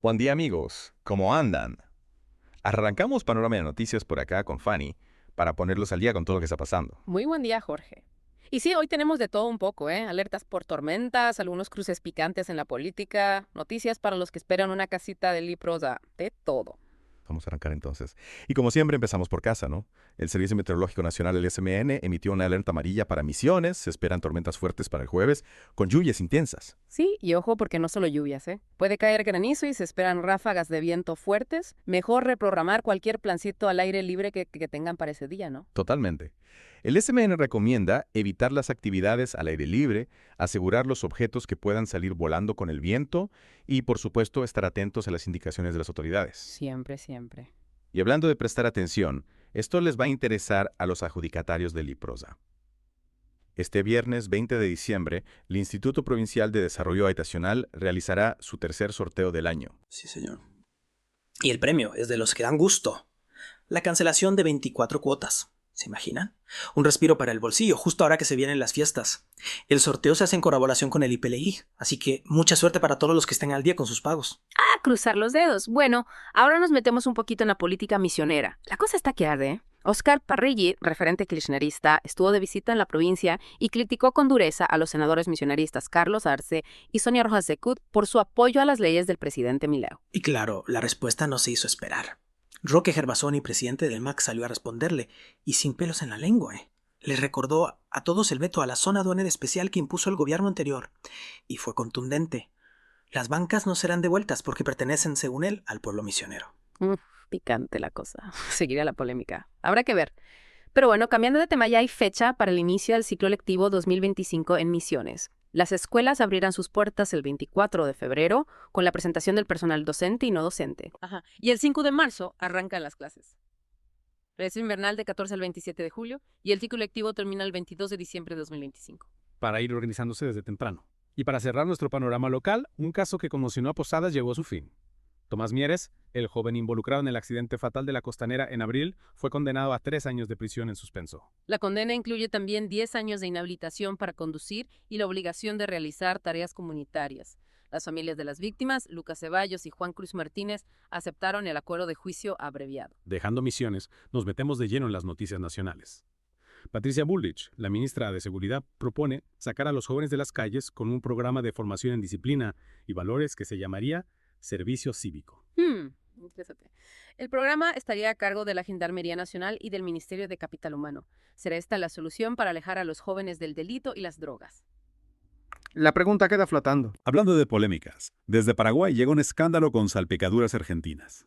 Buen día amigos, ¿cómo andan? Arrancamos Panorama de Noticias por acá con Fanny para ponerlos al día con todo lo que está pasando. Muy buen día, Jorge. Y sí, hoy tenemos de todo un poco, ¿eh? Alertas por tormentas, algunos cruces picantes en la política, noticias para los que esperan una casita de libros, de todo. Vamos a arrancar entonces. Y como siempre empezamos por casa, ¿no? El Servicio Meteorológico Nacional, el SMN, emitió una alerta amarilla para Misiones. Se esperan tormentas fuertes para el jueves con lluvias intensas. Sí, y ojo porque no solo lluvias, ¿eh? Puede caer granizo y se esperan ráfagas de viento fuertes. Mejor reprogramar cualquier plancito al aire libre que tengan para ese día, ¿no? Totalmente. El SMN recomienda evitar las actividades al aire libre, asegurar los objetos que puedan salir volando con el viento y, por supuesto, estar atentos a las indicaciones de las autoridades. Siempre, siempre. Y hablando de prestar atención, esto les va a interesar a los adjudicatarios del IPROSA. Este viernes 20 de diciembre, el Instituto Provincial de Desarrollo Habitacional realizará su tercer sorteo del año. Sí, señor. Y el premio es de los que dan gusto. La cancelación de 24 cuotas. ¿Se imaginan? Un respiro para el bolsillo, justo ahora que se vienen las fiestas. El sorteo se hace en colaboración con el IPLI, así que mucha suerte para todos los que estén al día con sus pagos. A cruzar los dedos. Bueno, ahora nos metemos un poquito en la política misionera. La cosa está que arde, ¿eh? Oscar Parrilli, referente kirchnerista, estuvo de visita en la provincia y criticó con dureza a los senadores misioneristas Carlos Arce y Sonia Rojas de Cut por su apoyo a las leyes del presidente Milei. Y claro, la respuesta no se hizo esperar. Roque Gervasoni, presidente del MAC, salió a responderle, y sin pelos en la lengua, Les recordó a todos el veto a la zona aduanera especial que impuso el gobierno anterior. Y fue contundente. Las bancas no serán devueltas porque pertenecen, según él, al pueblo misionero. Picante la cosa. Seguirá la polémica. Habrá que ver. Pero bueno, cambiando de tema, ya hay fecha para el inicio del ciclo lectivo 2025 en Misiones. Las escuelas abrirán sus puertas el 24 de febrero con la presentación del personal docente y no docente. Ajá. Y el 5 de marzo arrancan las clases. Receso invernal de 14 al 27 de julio y el ciclo lectivo termina el 22 de diciembre de 2025. Para ir organizándose desde temprano. Y para cerrar nuestro panorama local, un caso que conmocionó a Posadas llegó a su fin. Tomás Mieres, el joven involucrado en el accidente fatal de la Costanera en abril, fue condenado a 3 años de prisión en suspenso. La condena incluye también 10 años de inhabilitación para conducir y la obligación de realizar tareas comunitarias. Las familias de las víctimas, Lucas Ceballos y Juan Cruz Martínez, aceptaron el acuerdo de juicio abreviado. Dejando Misiones, nos metemos de lleno en las noticias nacionales. Patricia Bullrich, la ministra de Seguridad, propone sacar a los jóvenes de las calles con un programa de formación en disciplina y valores que se llamaría Servicio Cívico. Interesante. El programa estaría a cargo de la Gendarmería Nacional y del Ministerio de Capital Humano. ¿Será esta la solución para alejar a los jóvenes del delito y las drogas? La pregunta queda flotando. Hablando de polémicas, desde Paraguay llega un escándalo con salpicaduras argentinas.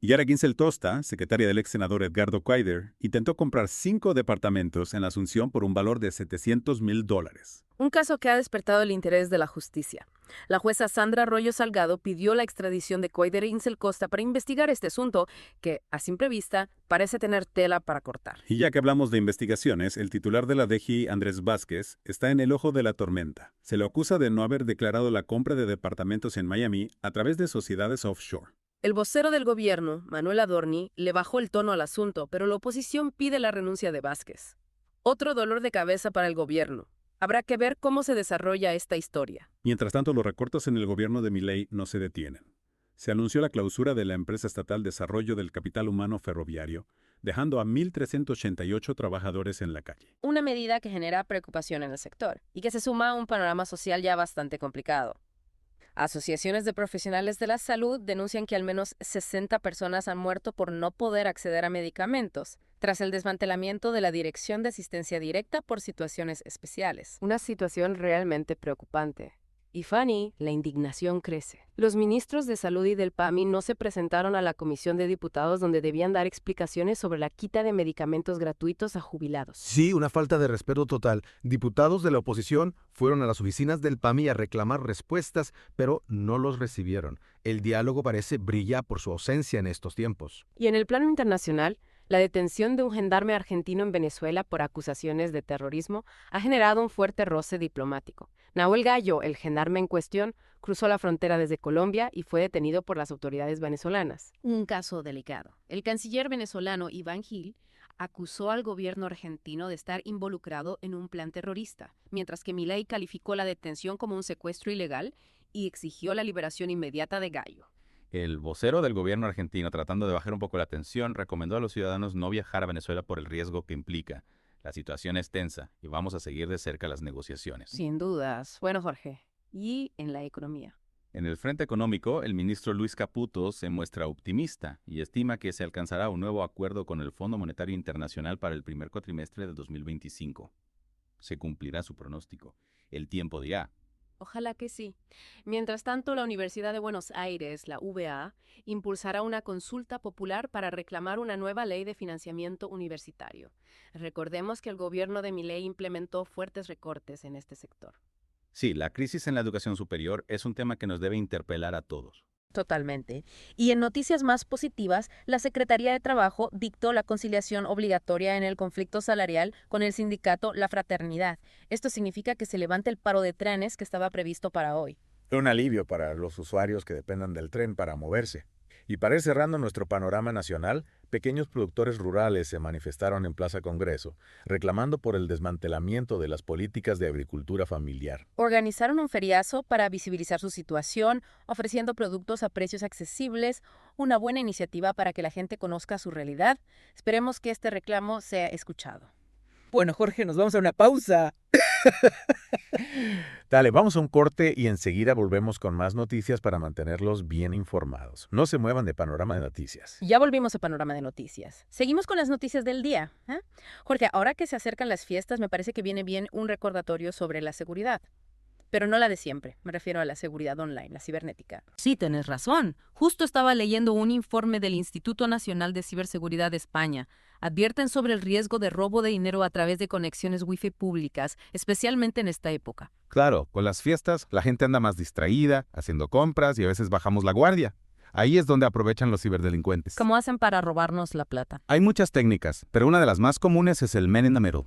Yara Ginsel Tosta, secretaria del ex senador Edgardo Cuader, intentó comprar 5 departamentos en la Asunción por un valor de $700,000. Un caso que ha despertado el interés de la justicia. La jueza Sandra Arroyo Salgado pidió la extradición de Cuader e Ginsel Costa para investigar este asunto que, a simple vista, parece tener tela para cortar. Y ya que hablamos de investigaciones, el titular de la DGI, Andrés Vázquez, está en el ojo de la tormenta. Se le acusa de no haber declarado la compra de departamentos en Miami a través de sociedades offshore. El vocero del gobierno, Manuel Adorni, le bajó el tono al asunto, pero la oposición pide la renuncia de Vázquez. Otro dolor de cabeza para el gobierno. Habrá que ver cómo se desarrolla esta historia. Mientras tanto, los recortes en el gobierno de Milei no se detienen. Se anunció la clausura de la empresa estatal Desarrollo del Capital Humano Ferroviario, dejando a 1,388 trabajadores en la calle. Una medida que genera preocupación en el sector y que se suma a un panorama social ya bastante complicado. Asociaciones de profesionales de la salud denuncian que al menos 60 personas han muerto por no poder acceder a medicamentos, tras el desmantelamiento de la Dirección de Asistencia Directa por Situaciones Especiales. Una situación realmente preocupante. Y Fanny, la indignación crece. Los ministros de Salud y del PAMI no se presentaron a la Comisión de Diputados donde debían dar explicaciones sobre la quita de medicamentos gratuitos a jubilados. Sí, una falta de respeto total. Diputados de la oposición fueron a las oficinas del PAMI a reclamar respuestas, pero no los recibieron. El diálogo parece brilla por su ausencia en estos tiempos. Y en el plano internacional, la detención de un gendarme argentino en Venezuela por acusaciones de terrorismo ha generado un fuerte roce diplomático. Nahuel Gallo, el gendarme en cuestión, cruzó la frontera desde Colombia y fue detenido por las autoridades venezolanas. Un caso delicado. El canciller venezolano Iván Gil acusó al gobierno argentino de estar involucrado en un plan terrorista, mientras que Milei calificó la detención como un secuestro ilegal y exigió la liberación inmediata de Gallo. El vocero del gobierno argentino, tratando de bajar un poco la tensión, recomendó a los ciudadanos no viajar a Venezuela por el riesgo que implica. La situación es tensa y vamos a seguir de cerca las negociaciones. Sin dudas. Bueno, Jorge, ¿y en la economía? En el frente económico, el ministro Luis Caputo se muestra optimista y estima que se alcanzará un nuevo acuerdo con el Fondo Monetario Internacional para el primer cuatrimestre de 2025. Se cumplirá su pronóstico. El tiempo dirá. Ojalá que sí. Mientras tanto, la Universidad de Buenos Aires, la UBA, impulsará una consulta popular para reclamar una nueva ley de financiamiento universitario. Recordemos que el gobierno de Milei implementó fuertes recortes en este sector. Sí, la crisis en la educación superior es un tema que nos debe interpelar a todos. Totalmente. Y en noticias más positivas, la Secretaría de Trabajo dictó la conciliación obligatoria en el conflicto salarial con el sindicato La Fraternidad. Esto significa que se levanta el paro de trenes que estaba previsto para hoy. Un alivio para los usuarios que dependan del tren para moverse. Y para ir cerrando nuestro panorama nacional, pequeños productores rurales se manifestaron en Plaza Congreso, reclamando por el desmantelamiento de las políticas de agricultura familiar. Organizaron un feriazo para visibilizar su situación, ofreciendo productos a precios accesibles, una buena iniciativa para que la gente conozca su realidad. Esperemos que este reclamo sea escuchado. Bueno, Jorge, nos vamos a una pausa. Dale, vamos a un corte y enseguida volvemos con más noticias para mantenerlos bien informados. No se muevan de Panorama de Noticias. Ya volvimos a Panorama de Noticias. Seguimos con las noticias del día. Jorge, ahora que se acercan las fiestas, me parece que viene bien un recordatorio sobre la seguridad. Pero no la de siempre, me refiero a la seguridad online, la cibernética. Sí, tenés razón. Justo estaba leyendo un informe del Instituto Nacional de Ciberseguridad de España. Advierten sobre el riesgo de robo de dinero a través de conexiones Wi-Fi públicas, especialmente en esta época. Claro, con las fiestas la gente anda más distraída, haciendo compras y a veces bajamos la guardia. Ahí es donde aprovechan los ciberdelincuentes. ¿Cómo hacen para robarnos la plata? Hay muchas técnicas, pero una de las más comunes es el Man in the Middle,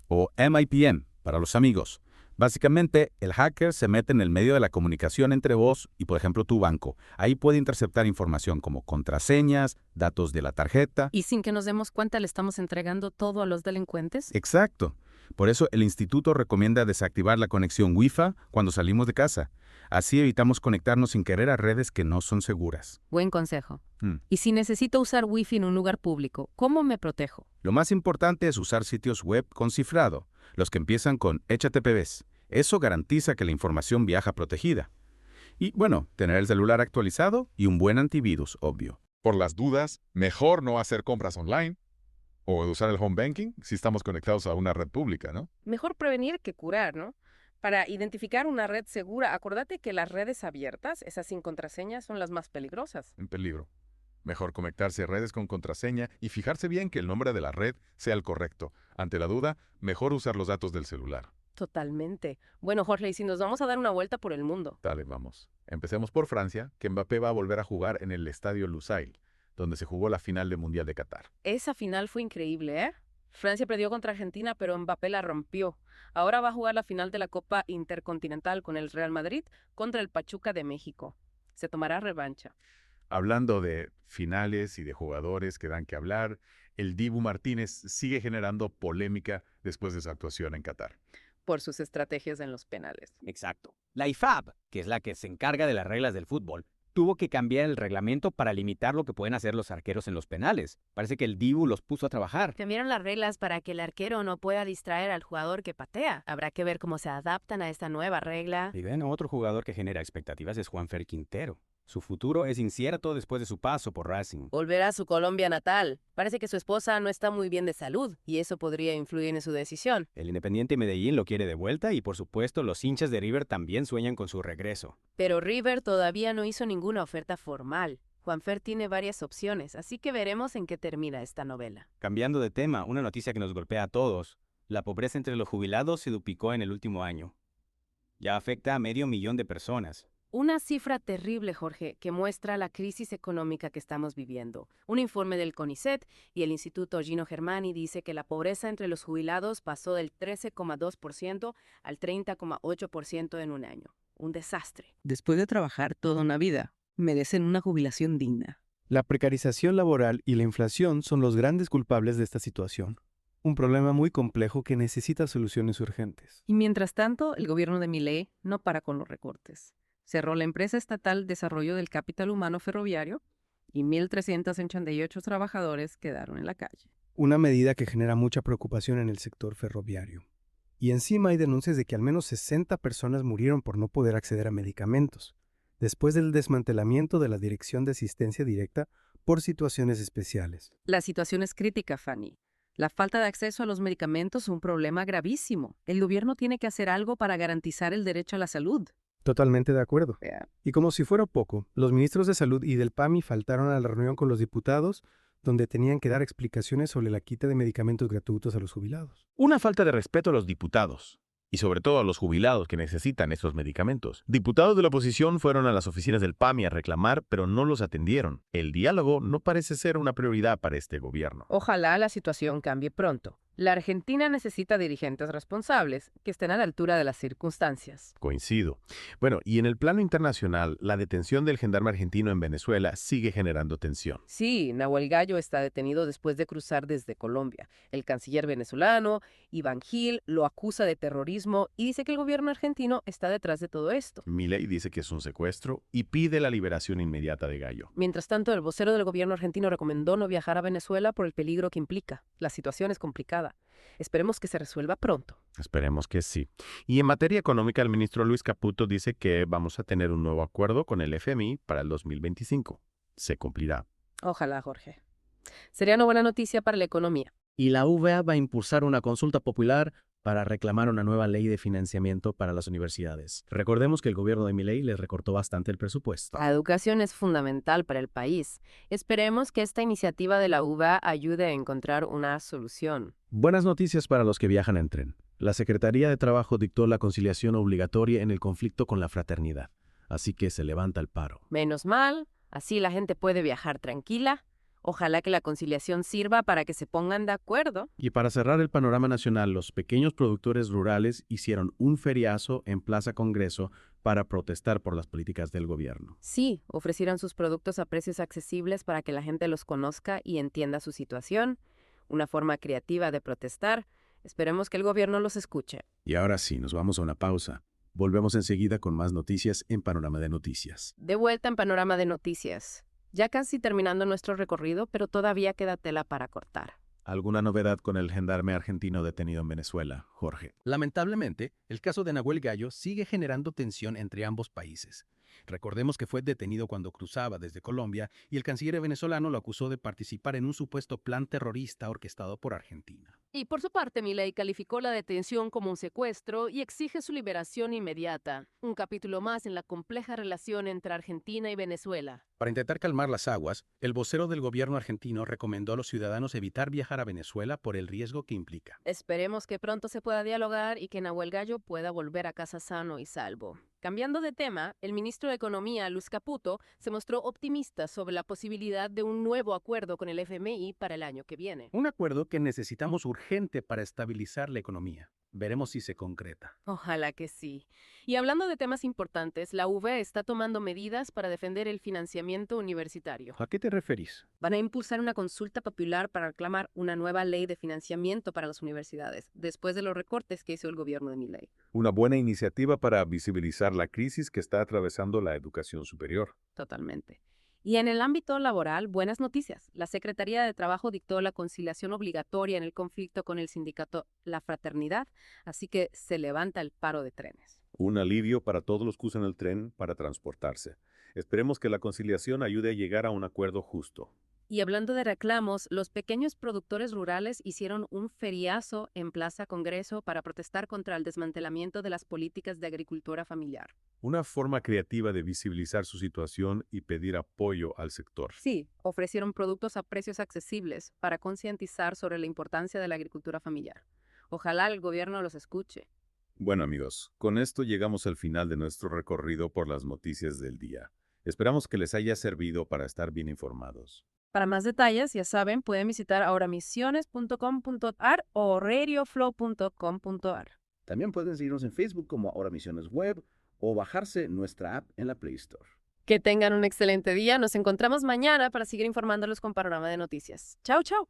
o MIPM, para los amigos. Básicamente, el hacker se mete en el medio de la comunicación entre vos y, por ejemplo, tu banco. Ahí puede interceptar información como contraseñas, datos de la tarjeta. ¿Y sin que nos demos cuenta le estamos entregando todo a los delincuentes? Exacto. Por eso el instituto recomienda desactivar la conexión Wi-Fi cuando salimos de casa. Así evitamos conectarnos sin querer a redes que no son seguras. Buen consejo. Y si necesito usar Wi-Fi en un lugar público, ¿cómo me protejo? Lo más importante es usar sitios web con cifrado, los que empiezan con HTTPS. Eso garantiza que la información viaja protegida. Y, bueno, tener el celular actualizado y un buen antivirus, obvio. Por las dudas, mejor no hacer compras online o usar el home banking si estamos conectados a una red pública, ¿no? Mejor prevenir que curar, ¿no? Para identificar una red segura, acordate que las redes abiertas, esas sin contraseña, son las más peligrosas. En peligro. Mejor conectarse a redes con contraseña y fijarse bien que el nombre de la red sea el correcto. Ante la duda, mejor usar los datos del celular. Totalmente. Bueno, Jorge, y si nos vamos a dar una vuelta por el mundo. Dale, vamos. Empecemos por Francia, que Mbappé va a volver a jugar en el estadio Lusail, donde se jugó la final del Mundial de Qatar. Esa final fue increíble, ¿eh? Francia perdió contra Argentina, pero Mbappé la rompió. Ahora va a jugar la final de la Copa Intercontinental con el Real Madrid contra el Pachuca de México. Se tomará revancha. Hablando de finales y de jugadores que dan que hablar, el Dibu Martínez sigue generando polémica después de su actuación en Qatar. Por sus estrategias en los penales. Exacto. La IFAB, que es la que se encarga de las reglas del fútbol, tuvo que cambiar el reglamento para limitar lo que pueden hacer los arqueros en los penales. Parece que el Dibu los puso a trabajar. Cambiaron las reglas para que el arquero no pueda distraer al jugador que patea. Habrá que ver cómo se adaptan a esta nueva regla. Y bueno, otro jugador que genera expectativas es Juanfer Quintero. Su futuro es incierto después de su paso por Racing. Volverá a su Colombia natal. Parece que su esposa no está muy bien de salud y eso podría influir en su decisión. El Independiente Medellín lo quiere de vuelta y, por supuesto, los hinchas de River también sueñan con su regreso. Pero River todavía no hizo ninguna oferta formal. Juanfer tiene varias opciones, así que veremos en qué termina esta novela. Cambiando de tema, una noticia que nos golpea a todos. La pobreza entre los jubilados se duplicó en el último año. Ya afecta a 500.000 de personas. Una cifra terrible, Jorge, que muestra la crisis económica que estamos viviendo. Un informe del CONICET y el Instituto Gino Germani dice que la pobreza entre los jubilados pasó del 13,2% al 30,8% en un año. Un desastre. Después de trabajar toda una vida, merecen una jubilación digna. La precarización laboral y la inflación son los grandes culpables de esta situación. Un problema muy complejo que necesita soluciones urgentes. Y mientras tanto, el gobierno de Milei no para con los recortes. Cerró la empresa estatal Desarrollo del Capital Humano Ferroviario y 1.388 trabajadores quedaron en la calle. Una medida que genera mucha preocupación en el sector ferroviario. Y encima hay denuncias de que al menos 60 personas murieron por no poder acceder a medicamentos, después del desmantelamiento de la Dirección de Asistencia Directa por situaciones especiales. La situación es crítica, Fanny. La falta de acceso a los medicamentos es un problema gravísimo. El gobierno tiene que hacer algo para garantizar el derecho a la salud. Totalmente de acuerdo. Yeah. Y como si fuera poco, los ministros de Salud y del PAMI faltaron a la reunión con los diputados, donde tenían que dar explicaciones sobre la quita de medicamentos gratuitos a los jubilados. Una falta de respeto a los diputados. Y sobre todo a los jubilados que necesitan estos medicamentos. Diputados de la oposición fueron a las oficinas del PAMI a reclamar, pero no los atendieron. El diálogo no parece ser una prioridad para este gobierno. Ojalá la situación cambie pronto. La Argentina necesita dirigentes responsables que estén a la altura de las circunstancias. Coincido. Bueno, y en el plano internacional, la detención del gendarme argentino en Venezuela sigue generando tensión. Sí, Nahuel Gallo está detenido después de cruzar desde Colombia. El canciller venezolano, Iván Gil, lo acusa de terrorismo y dice que el gobierno argentino está detrás de todo esto. Milei dice que es un secuestro y pide la liberación inmediata de Gallo. Mientras tanto, el vocero del gobierno argentino recomendó no viajar a Venezuela por el peligro que implica. La situación es complicada. Esperemos que se resuelva pronto. Esperemos que sí. Y en materia económica, el ministro Luis Caputo dice que vamos a tener un nuevo acuerdo con el FMI para el 2025. Se cumplirá. Ojalá, Jorge. Sería una buena noticia para la economía. Y la UVA va a impulsar una consulta popular para reclamar una nueva ley de financiamiento para las universidades. Recordemos que el gobierno de Milei les recortó bastante el presupuesto. La educación es fundamental para el país. Esperemos que esta iniciativa de la UVA ayude a encontrar una solución. Buenas noticias para los que viajan en tren. La Secretaría de Trabajo dictó la conciliación obligatoria en el conflicto con la fraternidad. Así que se levanta el paro. Menos mal, así la gente puede viajar tranquila. Ojalá que la conciliación sirva para que se pongan de acuerdo. Y para cerrar el panorama nacional, los pequeños productores rurales hicieron un feriazo en Plaza Congreso para protestar por las políticas del gobierno. Sí, ofrecieron sus productos a precios accesibles para que la gente los conozca y entienda su situación. Una forma creativa de protestar. Esperemos que el gobierno los escuche. Y ahora sí, nos vamos a una pausa. Volvemos enseguida con más noticias en Panorama de Noticias. De vuelta en Panorama de Noticias. Ya casi terminando nuestro recorrido, pero todavía queda tela para cortar. ¿Alguna novedad con el gendarme argentino detenido en Venezuela, Jorge? Lamentablemente, el caso de Nahuel Gallo sigue generando tensión entre ambos países. Recordemos que fue detenido cuando cruzaba desde Colombia y el canciller venezolano lo acusó de participar en un supuesto plan terrorista orquestado por Argentina. Y por su parte, Milei calificó la detención como un secuestro y exige su liberación inmediata. Un capítulo más en la compleja relación entre Argentina y Venezuela. Para intentar calmar las aguas, el vocero del gobierno argentino recomendó a los ciudadanos evitar viajar a Venezuela por el riesgo que implica. Esperemos que pronto se pueda dialogar y que Nahuel Gallo pueda volver a casa sano y salvo. Cambiando de tema, el ministro de Economía, Luis Caputo, se mostró optimista sobre la posibilidad de un nuevo acuerdo con el FMI para el año que viene. Un acuerdo que necesitamos urgente para estabilizar la economía. Veremos si se concreta. Ojalá que sí. Y hablando de temas importantes, la UVA está tomando medidas para defender el financiamiento universitario. ¿A qué te referís? Van a impulsar una consulta popular para reclamar una nueva ley de financiamiento para las universidades, después de los recortes que hizo el gobierno de Milei. Una buena iniciativa para visibilizar la crisis que está atravesando la educación superior. Totalmente. Y en el ámbito laboral, buenas noticias. La Secretaría de Trabajo dictó la conciliación obligatoria en el conflicto con el sindicato La Fraternidad, así que se levanta el paro de trenes. Un alivio para todos los que usan el tren para transportarse. Esperemos que la conciliación ayude a llegar a un acuerdo justo. Y hablando de reclamos, los pequeños productores rurales hicieron un feriazo en Plaza Congreso para protestar contra el desmantelamiento de las políticas de agricultura familiar. Una forma creativa de visibilizar su situación y pedir apoyo al sector. Sí, ofrecieron productos a precios accesibles para concientizar sobre la importancia de la agricultura familiar. Ojalá el gobierno los escuche. Bueno amigos, con esto llegamos al final de nuestro recorrido por las noticias del día. Esperamos que les haya servido para estar bien informados. Para más detalles, ya saben, pueden visitar ahoramisiones.com.ar o radioflow.com.ar. También pueden seguirnos en Facebook como Ahora Misiones Web o bajarse nuestra app en la Play Store. Que tengan un excelente día. Nos encontramos mañana para seguir informándolos con Panorama de Noticias. Chao, chao.